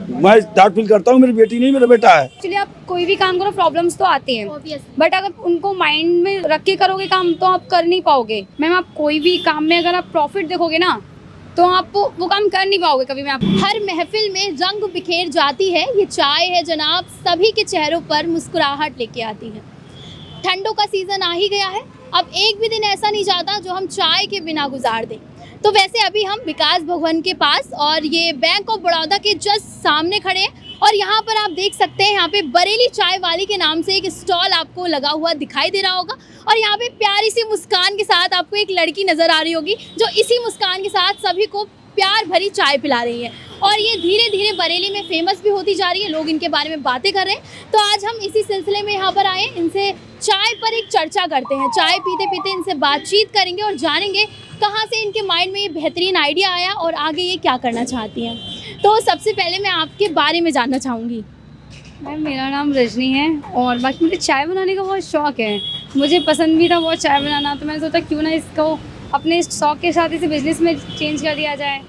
मैं doubt feel करता हूँ, मेरी बेटी नहीं मेरा बेटा है। एक्चुअली आप कोई भी काम करो प्रॉब्लम्स तो आती हैं, बट अगर उनको माइंड में रख के करोगे काम तो आप कर नहीं पाओगे। मैम आप कोई भी काम में अगर आप प्रॉफिट देखोगे ना तो आप वो काम कर नहीं पाओगे कभी। मैं आप हर महफिल में रंग बिखेर जाती है ये चाय है जनाब, सभी के चेहरों पर मुस्कुराहट लेके आती है। ठंडों का सीजन आ ही गया है, अब एक भी दिन ऐसा नहीं जाता जो हम चाय के बिना गुजार दें। तो वैसे अभी हम विकास भवन के पास और ये बैंक ऑफ बड़ौदा के जस्ट सामने खड़े हैं और यहाँ पर आप देख सकते हैं यहाँ पे बरेली चाय वाली के नाम से एक स्टॉल आपको लगा हुआ दिखाई दे रहा होगा और यहाँ पे प्यारी सी मुस्कान के साथ आपको एक लड़की नज़र आ रही होगी जो इसी मुस्कान के साथ सभी को प्यार भरी चाय पिला रही है और ये धीरे धीरे बरेली में फेमस भी होती जा रही है, लोग इनके बारे में बातें कर रहे हैं। तो आज हम इसी सिलसिले में यहाँ पर आए, इनसे चाय पर एक चर्चा करते हैं, चाय पीते पीते इनसे बातचीत करेंगे और जानेंगे कहाँ से इनके माइंड में ये बेहतरीन आइडिया आया और आगे ये क्या करना चाहती हैं। तो सबसे पहले मैं आपके बारे में जानना चाहूँगी। मैम मेरा नाम रजनी है और बाकी मुझे चाय बनाने का बहुत शौक़ है, मुझे पसंद भी था बहुत चाय बनाना, तो मैंने सोचा क्यों ना इसको अपने शौक़ के साथ इसे बिजनेस में चेंज कर दिया जाए,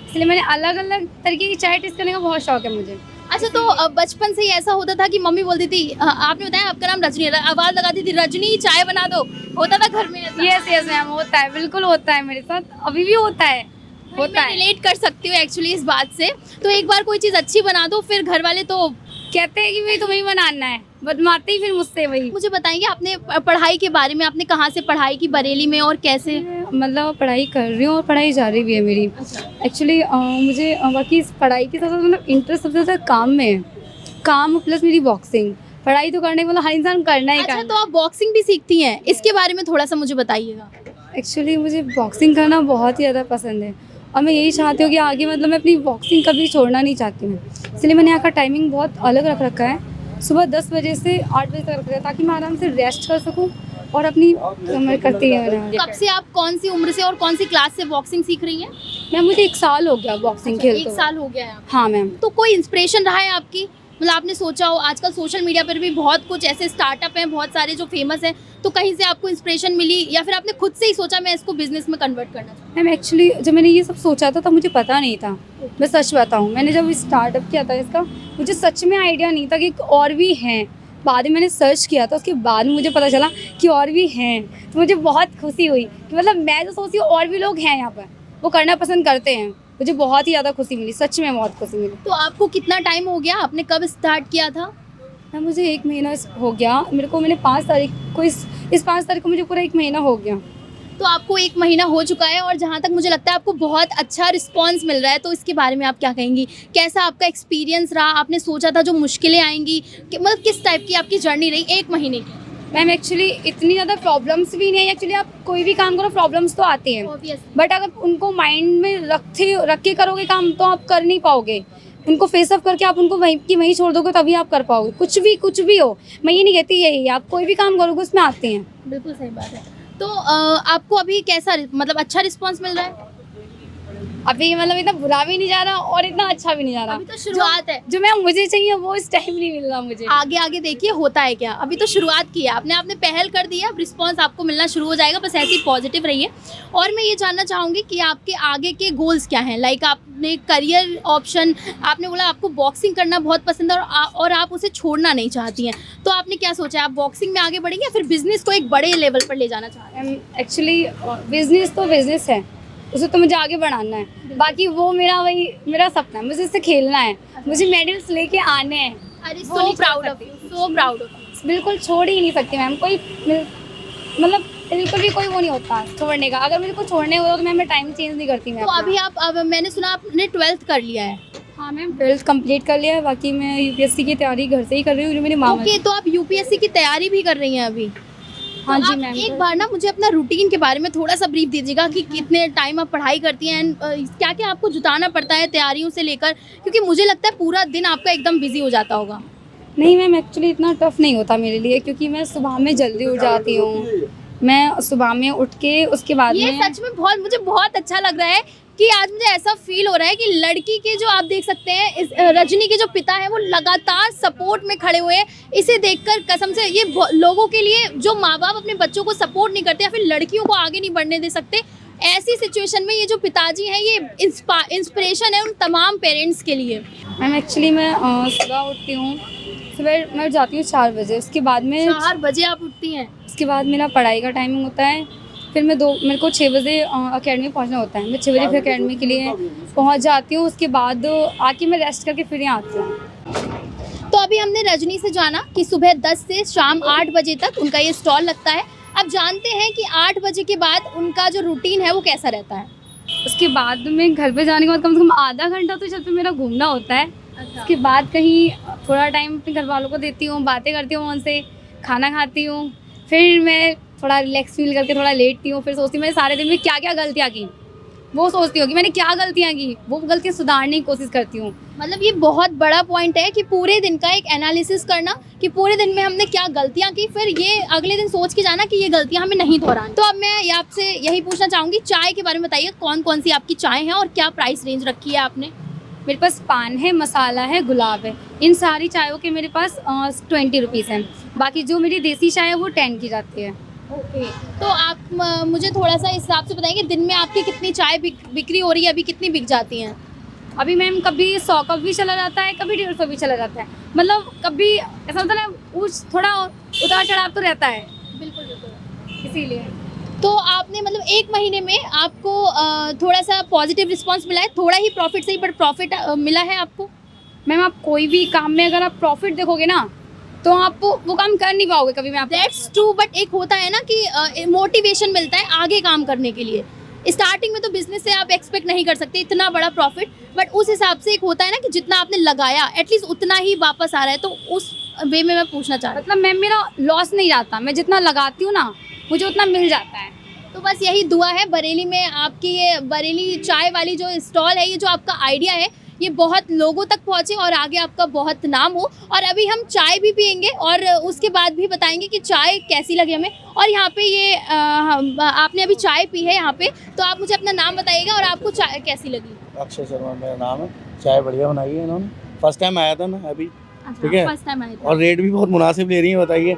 इसलिए मैंने अलग अलग तरीके की चाय टेस्ट करने का बहुत शौक़ है मुझे। अच्छा, तो बचपन से ही ऐसा होता था कि मम्मी बोलती थी, आपने बताया आपका नाम रजनी है, आवाज़ लगाती थी रजनी चाय बना दो, होता था घर में ऐसा? यस मैम होता है, बिल्कुल होता है मेरे साथ, अभी भी होता है। मैं रिलेट कर सकती हूँ एक्चुअली इस बात से। तो एक बार कोई चीज़ अच्छी बना दो फिर घर वाले तो कहते हैं कि भाई तुम्हें बनाना है, बदमाते ही फिर मुझसे वही। मुझे बताएंगे आपने पढ़ाई के बारे में, आपने कहाँ से पढ़ाई की बरेली में और कैसे? मतलब पढ़ाई कर रही हूँ और पढ़ाई जारी भी है मेरी। एक्चुअली मुझे बाकी इस पढ़ाई के साथ साथ मतलब इंटरेस्ट सबसे ज़्यादा काम में है, काम प्लस मेरी बॉक्सिंग। पढ़ाई तो करने मतलब हर इंसान करना ही अच्छा, तो आप बॉक्सिंग भी सीखती हैं, इसके बारे में थोड़ा सा मुझे बताइएगा। एक्चुअली मुझे बॉक्सिंग करना बहुत ही ज़्यादा पसंद है और मैं यही चाहती हूँ कि आगे मतलब मैं अपनी बॉक्सिंग कभी छोड़ना नहीं चाहती हूँ, इसलिए मैंने यहाँ का टाइमिंग बहुत अलग रख रखा है, सुबह 10 बजे से 8 बजे तक रखा है ताकि मैं आराम से रेस्ट कर सकूँ और अपनी मैं करती है। कब से आप कौन सी उम्र से और कौन सी क्लास से बॉक्सिंग सीख रही हैं? मैम मुझे 1 साल हो गया बॉक्सिंग खेलते हुए। 1 साल हो गया है आपको? हाँ मैम। तो कोई इंस्पिरेशन रहा है आपकी, मतलब आपने सोचा हो, आजकल सोशल मीडिया पर भी बहुत कुछ ऐसे स्टार्टअप हैं बहुत सारे जो फेमस हैं, तो कहीं से आपको इंस्पिरेशन मिली या फिर आपने खुद से ही सोचा मैं इसको बिजनेस में कन्वर्ट करना चाहूँ? मैम एक्चुअली जब मैंने ये सब सोचा था तब मुझे पता नहीं था, मैं सच बताऊँ, मैंने जब स्टार्टअप किया था इसका मुझे सच में आइडिया नहीं था कि और भी हैं। बाद में मैंने सर्च किया था, उसके बाद में मुझे पता चला कि और भी हैं, तो मुझे बहुत खुशी हुई कि मतलब मैं जो सोचती हूँ और भी लोग हैं यहाँ पर, वो करना पसंद करते हैं, मुझे बहुत ही ज़्यादा खुशी मिली, सच में बहुत खुशी मिली। तो आपको कितना टाइम हो गया, आपने कब स्टार्ट किया था? मैम मुझे 1 महीना हो गया, मेरे को मैंने 5 तारीख को इस 5 तारीख को मुझे पूरा 1 महीना हो गया। तो आपको 1 महीना हो चुका है और जहाँ तक मुझे लगता है आपको बहुत अच्छा रिस्पांस मिल रहा है, तो इसके बारे में आप क्या कहेंगी? कैसा आपका एक्सपीरियंस रहा? आपने सोचा था जो मुश्किलें आएंगी मतलब किस टाइप की आपकी जर्नी रही 1 महीने की? मैम एक्चुअली इतनी ज़्यादा प्रॉब्लम्स भी नहीं है, एक्चुअली आप कोई भी काम करो प्रॉब्लम्स तो आती हैं, बट अगर उनको माइंड में रख के करोगे काम तो आप कर नहीं पाओगे। उनको फेस अप करके आप उनको वहीं की वहीं छोड़ दोगे तभी आप कर पाओगे, कुछ भी हो। मैं ये नहीं कहती यही, आप कोई भी काम करोगे उसमें आते हैं। बिल्कुल सही बात है। तो आपको अभी कैसा मतलब अच्छा रिस्पांस मिल रहा है? अभी मतलब इतना बुरा भी नहीं जा रहा और इतना अच्छा भी नहीं जा रहा। अभी तो शुरुआत है, जो मैम मुझे चाहिए वो इस टाइम नहीं मिल रहा मुझे। आगे देखिए होता है क्या, अभी तो शुरुआत की है आपने पहल कर दी है, अब रिस्पांस आपको मिलना शुरू हो जाएगा, बस ऐसे ही पॉजिटिव रहिए। और मैं ये जानना चाहूँगी कि आपके आगे के गोल्स क्या हैं? लाइक आपने करियर ऑप्शन, आपने बोला आपको बॉक्सिंग करना बहुत पसंद है और आप उसे छोड़ना नहीं चाहती हैं, तो आपने क्या सोचा है, आप बॉक्सिंग में आगे बढ़ेंगे या फिर बिजनेस को एक बड़े लेवल पर ले जाना चाह रहे हैं? एक्चुअली बिजनेस तो बिजनेस है, उसे तो मुझे आगे बढ़ाना है, बाकी वो मेरा सपना है, मुझे इससे खेलना है, मुझे मेडल्स लेके आने हैं। अरे so proud of you, so proud of you. बिल्कुल छोड़ ही नहीं सकती मैम, कोई मतलब बिल्कुल भी कोई वो नहीं होता छोड़ने का, अगर मुझे कुछ छोड़ने होता तो मैं टाइम चेंज नहीं करती। मैं तो अभी अब मैंने सुना आपने 12th कर लिया है? हाँ मैम 12th कंप्लीट कर लिया है, बाकी मैं यूपीएससी की तैयारी घर से ही कर रही हूँ, जो मेरी मामा। ओके, तो आप यूपीएससी की तैयारी भी कर रही हैं अभी? हाँ तो जी मैम। एक बार ना मुझे अपना रूटीन के बारे में थोड़ा सा ब्रीफ दीजिएगा कि कितने टाइम आप पढ़ाई करती हैं, क्या क्या आपको जुटाना पड़ता है तैयारियों से लेकर, क्योंकि मुझे लगता है पूरा दिन आपका एकदम बिजी हो जाता होगा। नहीं मैम एक्चुअली इतना टफ नहीं होता मेरे लिए, क्योंकि मैं सुबह में जल्दी उठ जाती हूँ, मैं सुबह में उठ के उसके बाद ये में सच में मुझे बहुत अच्छा लग रहा है कि आज मुझे ऐसा फील हो रहा है कि लड़की के जो आप देख सकते हैं इस रजनी के जो पिता है वो लगातार सपोर्ट में खड़े हुए हैं। इसे देखकर कसम से ये लोगों के लिए जो माँ बाप अपने बच्चों को सपोर्ट नहीं करते या फिर लड़कियों को आगे नहीं बढ़ने दे सकते, ऐसी सिचुएशन में ये जो पिताजी हैं ये इंस्पिरेशन है उन तमाम पेरेंट्स के लिए। मैम एक्चुअली मैं सुबह उठती हूँ, सुबह मैं जाती हूँ 4 बजे, उसके बाद में 4 बजे आप उठती हैं? उसके बाद मेरा पढ़ाई का टाइमिंग होता है, फिर मेरे को 6 बजे अकेडमी पहुँचना होता है। मैं 6 बजे फिर अकेडमी के लिए पहुँच जाती हूँ, उसके बाद आके मैं रेस्ट करके फिर यहाँ आती हूँ। तो अभी हमने रजनी से जाना कि सुबह 10 से शाम 8 बजे तक उनका ये स्टॉल लगता है। अब जानते हैं कि 8 बजे के बाद उनका जो रूटीन है वो कैसा रहता है। उसके बाद में घर पे जाने के बाद कम से कम आधा घंटा तो छत पे मेरा घूमना होता है। उसके बाद कहीं थोड़ा टाइम अपने घर वालों को देती हूँ, बातें करती हूँ उनसे, खाना खाती हूँ, फिर मैं थोड़ा रिलैक्स फील करके थोड़ा लेटती हूँ। फिर सोचती हूँ मैंने सारे दिन में क्या क्या गलतियाँ की, वो सोचती हूँ कि मैंने क्या गलतियाँ की, वो गलतियाँ सुधारने की कोशिश करती हूँ। मतलब ये बहुत बड़ा पॉइंट है कि पूरे दिन का एक एनालिसिस करना कि पूरे दिन में हमने क्या गलतियां की, फिर ये अगले दिन सोच के जाना कि ये गलतियां हमें नहीं दोहरानी। तो अब मैं आपसे यही पूछना चाहूँगी, चाय के बारे में बताइए, कौन कौन सी आपकी चाय है और क्या प्राइस रेंज रखी है आपने? मेरे पास पान है, मसाला है, गुलाब है। इन सारी चायों के मेरे पास 20 रुपीज़ हैं। बाकी जो मेरी देसी चाय है वो 10 की जाती है। ओके, तो आप मुझे थोड़ा सा इस हिसाब से बताएंगे दिन में आपकी कितनी चाय बिक्री हो रही है, अभी कितनी बिक जाती हैं? अभी मैम कभी 100 का भी चला जाता है, कभी 150 भी चला जाता है। मतलब कभी ऐसा होता है ना, थोड़ा उतार चढ़ाव तो रहता है। बिल्कुल बिल्कुल। इसीलिए तो आपने मतलब 1 महीने में आपको थोड़ा सा पॉजिटिव रिस्पांस मिला है, थोड़ा ही प्रॉफिट सही पर प्रॉफिट मिला है आपको? मैम आप कोई भी काम में अगर आप प्रॉफिट देखोगे ना तो आप वो काम कर नहीं पाओगे कभी। मैं आप दैट्स ट्रू, बट एक होता है ना कि मोटिवेशन मिलता है आगे काम करने के लिए। स्टार्टिंग में तो बिजनेस से आप एक्सपेक्ट नहीं कर सकते इतना बड़ा प्रॉफिट, बट उस हिसाब से एक होता है ना कि जितना आपने लगाया एटलीस्ट उतना ही वापस आ रहा है। तो उस वे में मैं पूछना चाह रही मतलब मैम मेरा लॉस नहीं जाता, मैं जितना लगाती हूँ ना मुझे उतना मिल जाता है। हूँ। तो बस यही दुआ है बरेली में आपकी ये बरेली चाय वाली जो स्टॉल है, ये जो आपका आइडिया है ये बहुत लोगों तक पहुँचे और आगे आपका बहुत नाम हो। और अभी हम चाय भी पियेंगे और उसके बाद भी बताएंगे कि चाय कैसी लगी हमें। और यहाँ पे ये आपने अभी चाय पी है यहाँ पे, तो आप मुझे अपना नाम बताइएगा और आपको चाय कैसी लगी? अक्षय शर्मा मेरा नाम है। चाय बढ़िया बनाई है इन्होंने, फर्स्ट टाइम आया था मैं अभी। ठीक है, फर्स्ट टाइम आए थे। और रेट भी बहुत मुनासिब ले रही है, बताइए।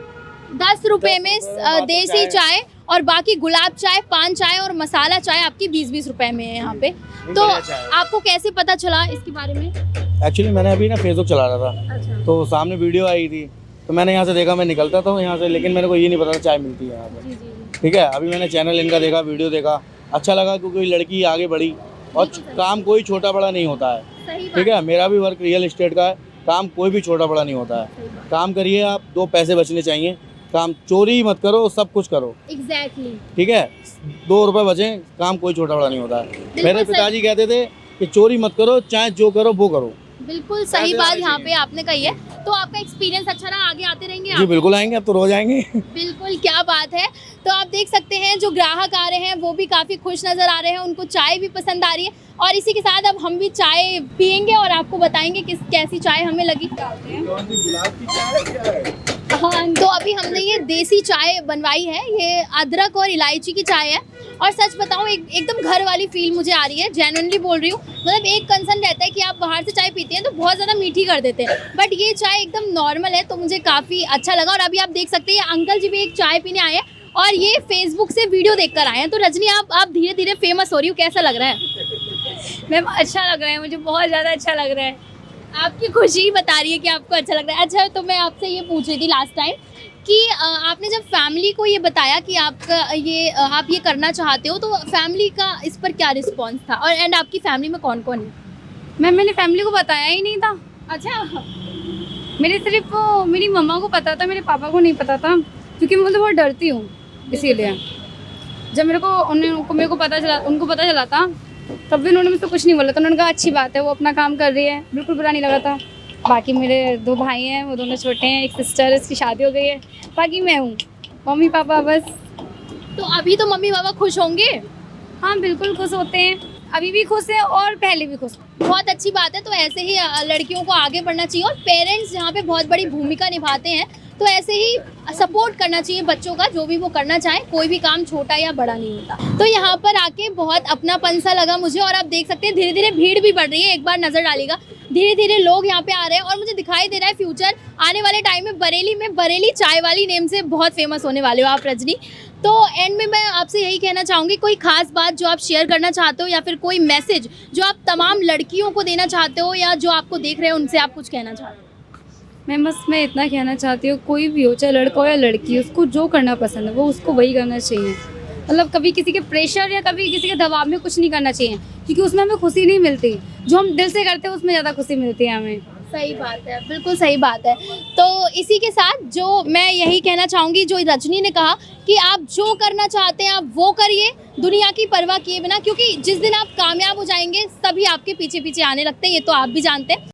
10 रुपए में देसी चाय और बाकी गुलाब चाय, पान चाय और मसाला चाय आपकी 20-20 रुपए में है यहाँ पे। तो आपको कैसे पता चला इसके बारे में? एक्चुअली मैंने अभी ना फेसबुक चला रहा था, अच्छा। तो सामने वीडियो आई थी, तो मैंने यहाँ से देखा, मैं निकलता था यहाँ से, लेकिन मेरे को ये नहीं पता था चाय मिलती है यहाँ जी पर। जी। ठीक है, अभी मैंने चैनल इनका देखा, वीडियो देखा, अच्छा लगा क्योंकि लड़की आगे बढ़ी और काम कोई छोटा बड़ा नहीं होता है। सही बात। ठीक है, मेरा भी वर्क रियल एस्टेट का है, काम कोई भी छोटा बड़ा नहीं होता है। काम करिए आप, 2 पैसे बचने चाहिए, काम चोरी मत करो, सब कुछ करो। एग्जैक्टली। ठीक है, 2 रुपए बचे, काम कोई छोटा बड़ा नहीं होता है। मेरे पिताजी कहते थे कि चोरी मत करो, चाहे जो करो वो करो। बिल्कुल सही बात यहाँ पे आपने कही है। तो आपका एक्सपीरियंस अच्छा रहा, आगे आते रहेंगे जी आप? बिल्कुल आएंगे, अब तो रोज आएंगे। बिल्कुल, क्या बात है। तो आप देख सकते हैं जो ग्राहक आ रहे हैं वो भी काफ़ी खुश नज़र आ रहे हैं, उनको चाय भी पसंद आ रही है। और इसी के साथ अब हम भी चाय पियेंगे और आपको बताएंगे कि कैसी चाय हमें लगी। हाँ, तो अभी हमने ये देसी चाय बनवाई है, ये अदरक और इलायची की चाय है। और सच बताऊँ एकदम घर वाली फील मुझे आ रही है, जेन्युइनली बोल रही हूँ। मतलब एक कंसर्न रहता है कि आप बाहर से चाय पीते हैं तो बहुत ज़्यादा मीठी कर देते हैं, बट ये चाय एकदम नॉर्मल है, तो मुझे काफ़ी अच्छा लगा। और अभी आप देख सकते हैं अंकल जी भी एक चाय पीने आए हैं और ये फेसबुक से वीडियो देखकर आए हैं। तो रजनी आप धीरे धीरे फेमस हो रही हो, कैसा लग रहा है? मैम अच्छा लग रहा है, मुझे बहुत ज़्यादा अच्छा लग रहा है। आपकी खुशी ही बता रही है कि आपको अच्छा लग रहा है। अच्छा, तो मैं आपसे ये पूछ रही थी लास्ट टाइम कि आपने जब फैमिली को ये बताया कि आपका आप ये करना चाहते हो, तो फैमिली का इस पर क्या रिस्पांस था? और एंड आपकी फैमिली में कौन कौन है? मैम मैंने फैमिली को बताया ही नहीं था। अच्छा। मेरे सिर्फ मेरी मम्मा को पता था, मेरे पापा को नहीं पता था, क्योंकि मैं मतलब बहुत डरती हूँ। इसीलिए जब मेरे को पता चला था तब भी उन्होंने मुझसे कुछ नहीं बोला था। उन्होंने कहा अच्छी बात है, वो अपना काम कर रही है, बिल्कुल बुरा नहीं लगा था। बाकी मेरे 2 भाई हैं, वो दोनों छोटे हैं, एक सिस्टर है, उसकी शादी हो गई है, बाकी मैं हूँ, मम्मी पापा बस। तो अभी तो मम्मी पापा खुश होंगे? हाँ बिल्कुल खुश होते हैं, अभी भी खुश हैं और पहले भी खुश। बहुत अच्छी बात है। तो ऐसे ही लड़कियों को आगे बढ़ना चाहिए और पेरेंट्स जहाँ पे बहुत बड़ी भूमिका निभाते हैं, तो ऐसे ही सपोर्ट करना चाहिए बच्चों का, जो भी वो करना चाहें। कोई भी काम छोटा या बड़ा नहीं होता। तो यहाँ पर आके बहुत अपनापन सा लगा मुझे। और आप देख सकते हैं धीरे धीरे भीड़ भी बढ़ रही है, एक बार नज़र डालिएगा, धीरे धीरे लोग यहाँ पे आ रहे हैं। और मुझे दिखाई दे रहा है फ्यूचर आने वाले टाइम में बरेली चाय वाली नेम से बहुत फेमस होने वाले हो आप, रजनी। तो एंड में मैं आपसे यही कहना चाहूँगी, कोई खास बात जो आप शेयर करना चाहते हो या फिर कोई मैसेज जो आप तमाम लड़कियों को देना चाहते हो या जो आपको देख रहे हो उनसे आप कुछ कहना चाहते हो? मैं इतना कहना चाहती हूँ, कोई भी हो चाहे लड़का हो या लड़की, उसको जो करना पसंद है वो उसको वही करना चाहिए। मतलब कभी किसी के प्रेशर या कभी किसी के दबाव में कुछ नहीं करना चाहिए, क्योंकि उसमें हमें खुशी नहीं मिलती। जो हम दिल से करते हैं उसमें ज़्यादा खुशी मिलती है हमें। सही बात है, बिल्कुल सही बात है। तो इसी के साथ जो मैं यही कहना चाहूँगी, जो रजनी ने कहा कि आप जो करना चाहते हैं आप वो करिए, दुनिया की परवाह किए बिना, क्योंकि जिस दिन आप कामयाब हो जाएंगे सभी आपके पीछे पीछे आने लगते हैं, ये तो आप भी जानते हैं।